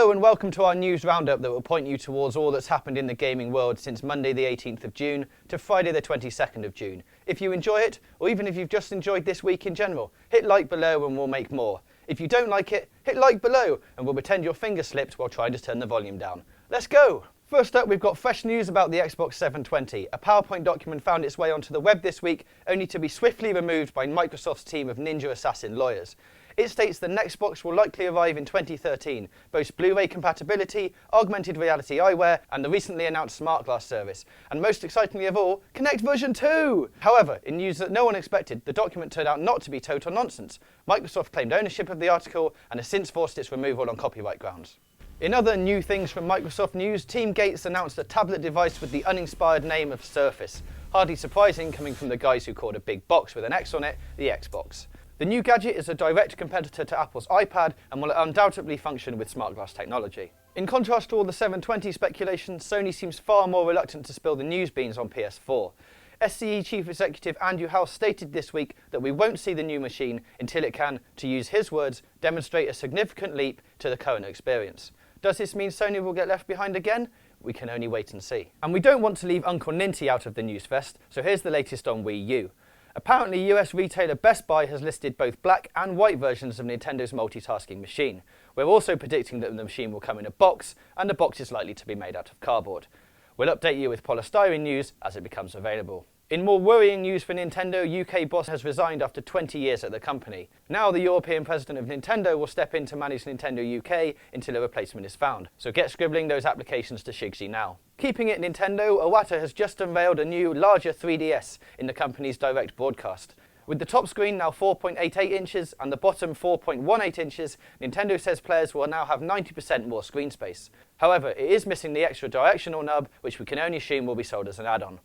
Hello and welcome to our news roundup that will point you towards all that's happened in the gaming world since Monday the 18th of June to Friday the 22nd of June. If you enjoy it, or even if you've just enjoyed this week in general, hit like below and we'll make more. If you don't like it, hit like below and we'll pretend your finger slipped while trying to turn the volume down. Let's go! First up, we've got fresh news about the Xbox 720. A PowerPoint document found its way onto the web this week, only to be swiftly removed by Microsoft's team of ninja assassin lawyers. It states the next box will likely arrive in 2013, boasts Blu-ray compatibility, augmented reality eyewear, and the recently announced smart glass service. And most excitingly of all, Kinect version 2! However, in news that no one expected, the document turned out not to be total nonsense. Microsoft claimed ownership of the article and has since forced its removal on copyright grounds. In other new things from Microsoft news, Team Gates announced a tablet device with the uninspired name of Surface. Hardly surprising coming from the guys who called a big box with an X on it the Xbox. The new gadget is a direct competitor to Apple's iPad and will undoubtedly function with smart glass technology. In contrast to all the 720 speculation, Sony seems far more reluctant to spill the news beans on PS4. SCE Chief Executive Andrew House stated this week that we won't see the new machine until it can, to use his words, demonstrate a significant leap to the current experience. Does this mean Sony will get left behind again? We can only wait and see. And we don't want to leave Uncle Ninty out of the news fest, so here's the latest on WiiU. Apparently, US retailer Best Buy has listed both black and white versions of Nintendo's multitasking machine. We're also predicting that the machine will come in a box, and the box is likely to be made out of cardboard. We'll update you with polystyrene news as it becomes available. In more worrying news for Nintendo, UK boss has resigned after 20 years at the company. Now the European president of Nintendo will step in to manage Nintendo UK until a replacement is found. So get scribbling those applications to Shigsy now. Keeping it Nintendo, Iwata has just unveiled a new, larger 3DS in the company's direct broadcast. With the top screen now 4.88 inches and the bottom 4.18 inches, Nintendo says players will now have 90% more screen space. However, it is missing the extra directional nub, which we can only assume will be sold as an add-on.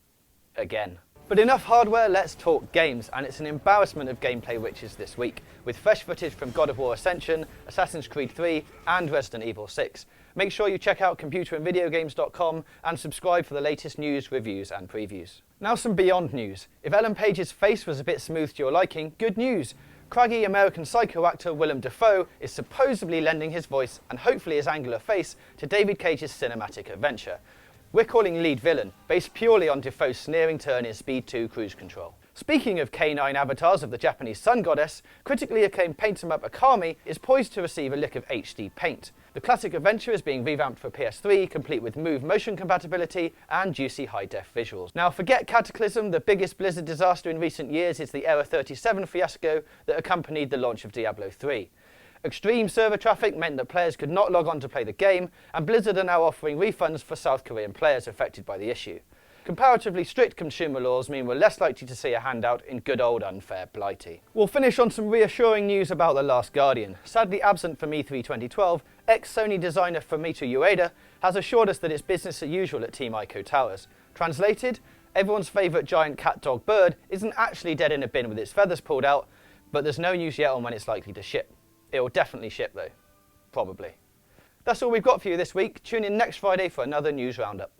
Again. But enough hardware, let's talk games, and it's an embarrassment of gameplay riches this week, with fresh footage from God of War Ascension, Assassin's Creed 3 and Resident Evil 6. Make sure you check out computerandvideogames.com and subscribe for the latest news, reviews and previews. Now some Beyond news. If Ellen Page's face was a bit smooth to your liking, good news. Craggy American Psycho actor Willem Dafoe is supposedly lending his voice and hopefully his angular face to David Cage's cinematic adventure. We're calling lead villain, based purely on Dafoe's sneering turn in Speed 2 Cruise Control. Speaking of canine avatars of the Japanese sun goddess, critically acclaimed paint-em-up Okami is poised to receive a lick of HD paint. The classic adventure is being revamped for PS3, complete with Move motion compatibility and juicy high-def visuals. Now forget Cataclysm, the biggest Blizzard disaster in recent years is the Era 37 fiasco that accompanied the launch of Diablo 3. Extreme server traffic meant that players could not log on to play the game, and Blizzard are now offering refunds for South Korean players affected by the issue. Comparatively strict consumer laws mean we're less likely to see a handout in good old unfair Blighty. We'll finish on some reassuring news about The Last Guardian. Sadly absent from E3 2012, ex-Sony designer Fumito Ueda has assured us that it's business as usual at Team Ico Towers. Translated, everyone's favourite giant cat-dog bird isn't actually dead in a bin with its feathers pulled out, but there's no news yet on when it's likely to ship. It will definitely ship though. Probably. That's all we've got for you this week. Tune in next Friday for another news roundup.